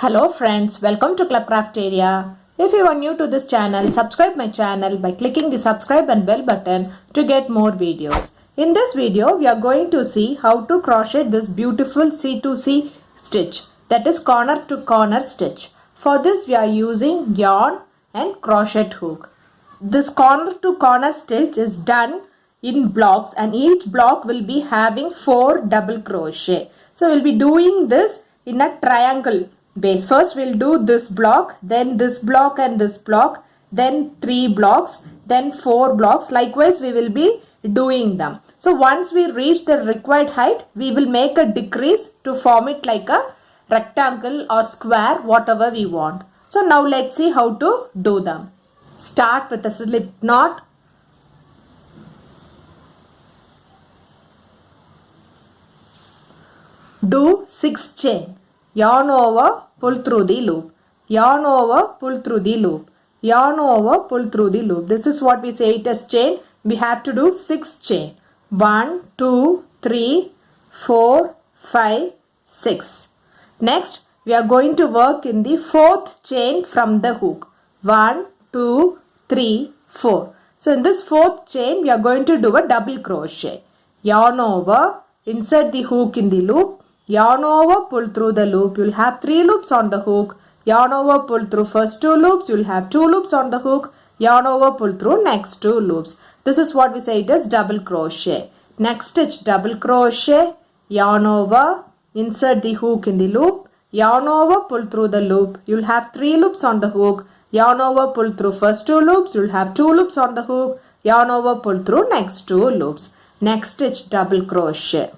Hello friends, welcome to Clubcraft area. If you are new to this channel, subscribe my channel by clicking the subscribe and bell button to get more videos. In this video, we are going to see how to crochet this beautiful C2C stitch, that is corner to corner stitch. For this, we are using yarn and crochet hook. This corner to corner stitch is done in blocks and each block will be having 4 double crochet. So we'll be doing this in a triangle base. First we'll do this block, then this block and this block, then 3 blocks, then 4 blocks. Likewise we will be doing them. So once we reach the required height, we will make a decrease to form it like a rectangle or square, whatever we want. So now let's see how to do them. Start with a slip knot. Do 6 chain. Yarn over, pull through the loop. Yarn over, pull through the loop. Yarn over, pull through the loop. This is what we say it as chain. We have to do 6 chain. 1, 2, 3, 4, 5, 6. Next, we are going to work in the 4th chain from the hook. 1, 2, 3, 4. So in this 4th chain, we are going to do a double crochet. Yarn over, insert the hook in the loop. Yarn over, pull through the loop. You will have 3 loops on the hook. Yarn over, pull through first 2 loops. You will have 2 loops on the hook. Yarn over, pull through next 2 loops. This is what we say it is double crochet. Next stitch double crochet. Yarn over, insert the hook in the loop. Yarn over, pull through the loop. You will have 3 loops on the hook. Yarn over, pull through first 2 loops. You will have 2 loops on the hook. Yarn over, pull through next 2 loops. Next stitch double crochet.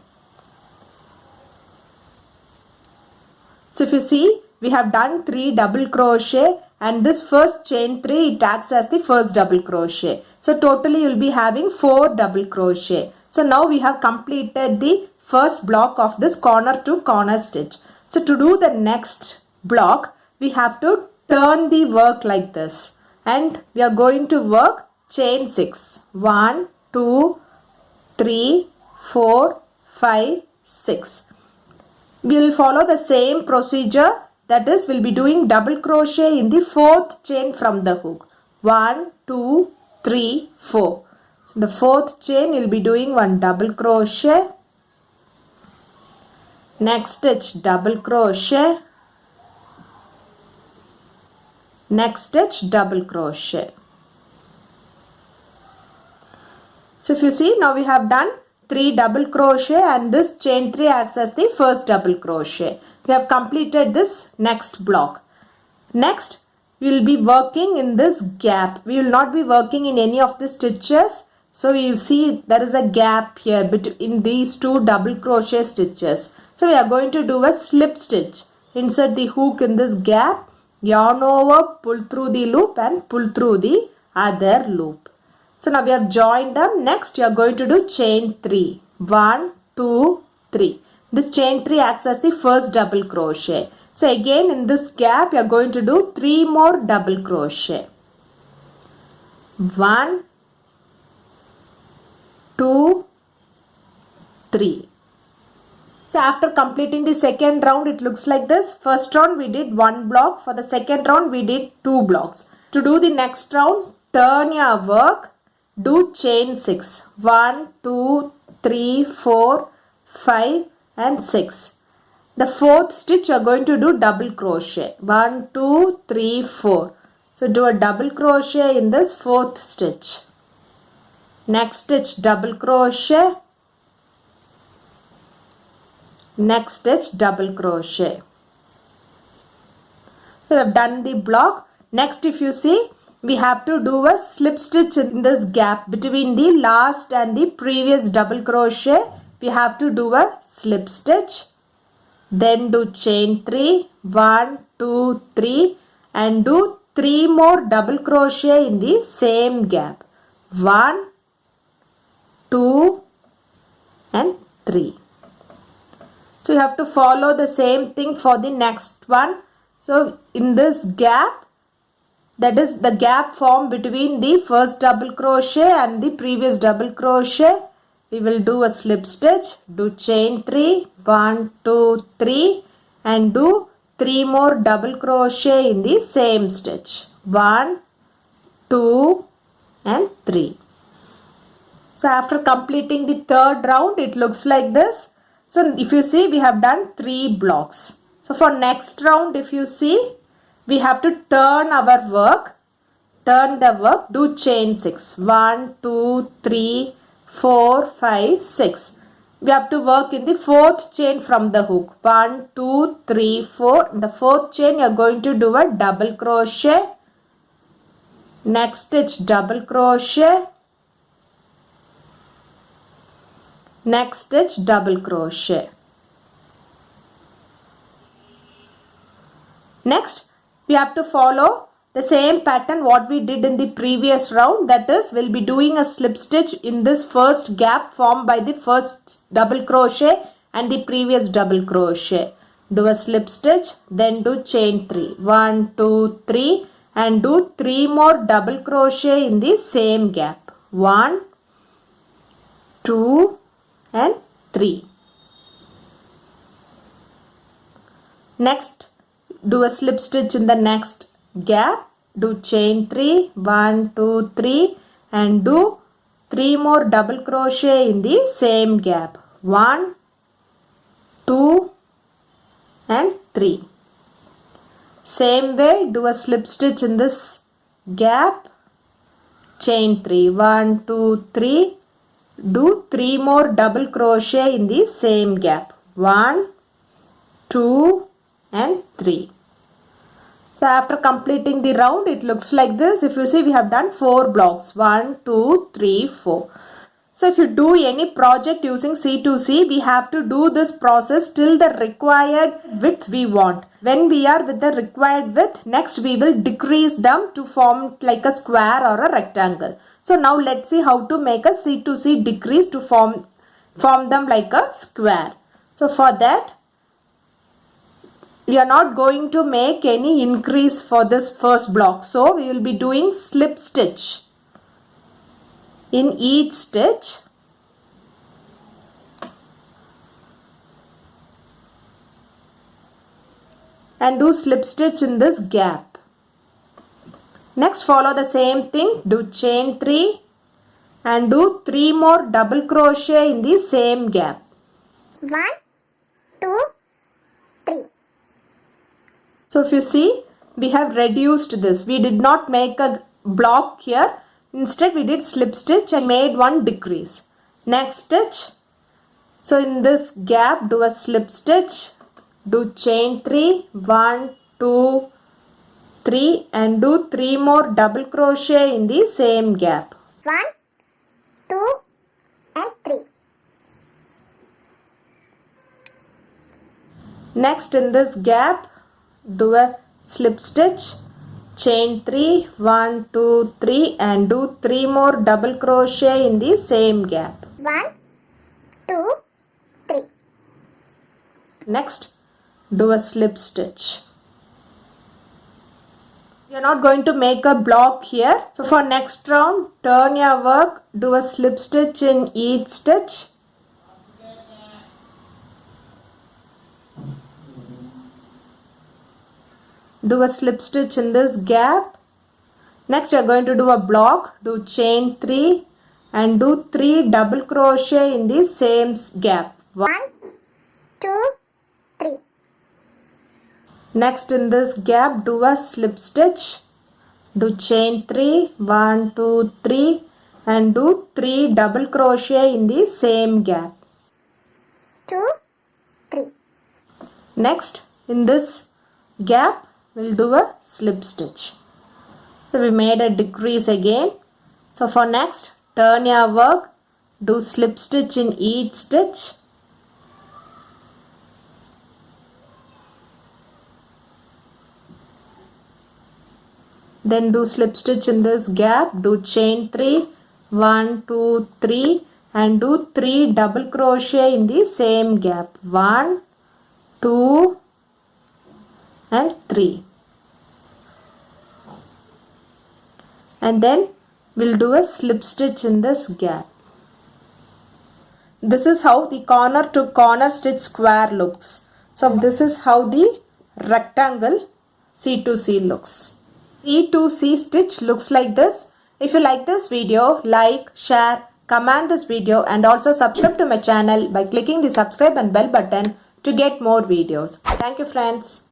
So if you see, we have done 3 double crochet and this first chain 3, it acts as the first double crochet. So totally you will be having 4 double crochet. So now we have completed the first block of this corner to corner stitch. So to do the next block, we have to turn the work like this. And we are going to work chain 6. 1, 2, 3, 4, 5, 6. We will follow the same procedure, that is we'll be doing double crochet in the 4th chain from the hook. 1, 2, 3, 4. So the 4th chain you'll be doing 1 double crochet. Next stitch double crochet. Next stitch double crochet. So if you see, now we have done 3 double crochet and this chain 3 acts as the first double crochet. We have completed this next block. Next, we will be working in this gap. We will not be working in any of the stitches. So you will see there is a gap here between these 2 double crochet stitches. So we are going to do a slip stitch. Insert the hook in this gap, yarn over, pull through the loop and pull through the other loop. So now we have joined them. Next, you are going to do chain 3. 1, 2, 3. This chain 3 acts as the first double crochet. So again in this gap, you are going to do 3 more double crochet. 1, 2, 3. So after completing the second round, it looks like this. First round we did 1 block. For the second round, we did 2 blocks. To do the next round, turn your work. Do chain 6. 1, 2, 3, 4, 5 and 6. The 4th stitch you are going to do double crochet. 1, 2, 3, 4. So do a double crochet in this 4th stitch. Next stitch double crochet. Next stitch double crochet. So we have done the block. Next, if you see, we have to do a slip stitch in this gap between the last and the previous double crochet. We have to do a slip stitch. Then do chain 3. 1, 2, 3 and do 3 more double crochet in the same gap. 1, 2 and 3. So you have to follow the same thing for the next one. So in this gap, that is the gap formed between the first double crochet and the previous double crochet. We will do a slip stitch, do chain 3, 1, 2, 3 and do 3 more double crochet in the same stitch. 1, 2 and 3. So after completing the third round, it looks like this. So if you see, we have done 3 blocks. So for next round, if you see, we have to turn our work. Turn the work, do chain 6. 1, 2, 3, 4, 5, 6. We have to work in the 4th chain from the hook. 1, 2, 3, 4. In the 4th chain, you are going to do a double crochet. Next stitch, double crochet. Next stitch, double crochet. Next, we have to follow the same pattern what we did in the previous round. That is, we'll be doing a slip stitch in this first gap formed by the first double crochet and the previous double crochet. Do a slip stitch, then do chain 3. 1, 2, 3 and do 3 more double crochet in the same gap. 1, 2 and 3. Next, do a slip stitch in the next gap. Do chain 3. 1, 2, 3 and do 3 more double crochet in the same gap. 1, 2 and 3. Same way, do a slip stitch in this gap. Chain 3. 1, 2, 3. Do 3 more double crochet in the same gap. 1, 2 and 3. So after completing the round, it looks like this. If you see, we have done 4 blocks. 1, 2, 3, 4. So if you do any project using C2C, we have to do this process till the required width we want. When we are with the required width, next we will decrease them to form like a square or a rectangle. So now let's see how to make a C2C decrease to form them like a square. So for that, we are not going to make any increase for this first block. So we will be doing slip stitch in each stitch. And do slip stitch in this gap. Next, follow the same thing. Do chain 3 and do 3 more double crochet in the same gap. 1, 2, 3. So if you see, we have reduced this. We did not make a block here. Instead, we did slip stitch and made one decrease. Next stitch. So in this gap, do a slip stitch. Do chain 3. 1, 2, 3 and do 3 more double crochet in the same gap. 1, 2 and 3. Next, in this gap, do a slip stitch, chain 3, 1, 2, 3 and do 3 more double crochet in the same gap. 1, 2, 3. Next, do a slip stitch. You are not going to make a block here. So for next round, turn your work, do a slip stitch in each stitch. Do a slip stitch in this gap. Next, you are going to do a block. Do chain 3 and do 3 double crochet in the same gap. 1, 2, 3. Next, in this gap, do a slip stitch. Do chain 3, 1, 2, 3 and do 3 double crochet in the same gap. 2, 3. Next, in this gap, we'll do a slip stitch. So we made a decrease again. So for next, turn your work, do slip stitch in each stitch. Then do slip stitch in this gap, do chain 3, 1, 2, 3 and do 3 double crochet in the same gap. 1, 2 and 3. And then we'll do a slip stitch in this gap. This is how the corner to corner stitch square looks. So this is how the rectangle C2C looks. C2C stitch looks like this. If you like this video, like, share, comment this video and also subscribe to my channel by clicking the subscribe and bell button to get more videos. Thank you friends.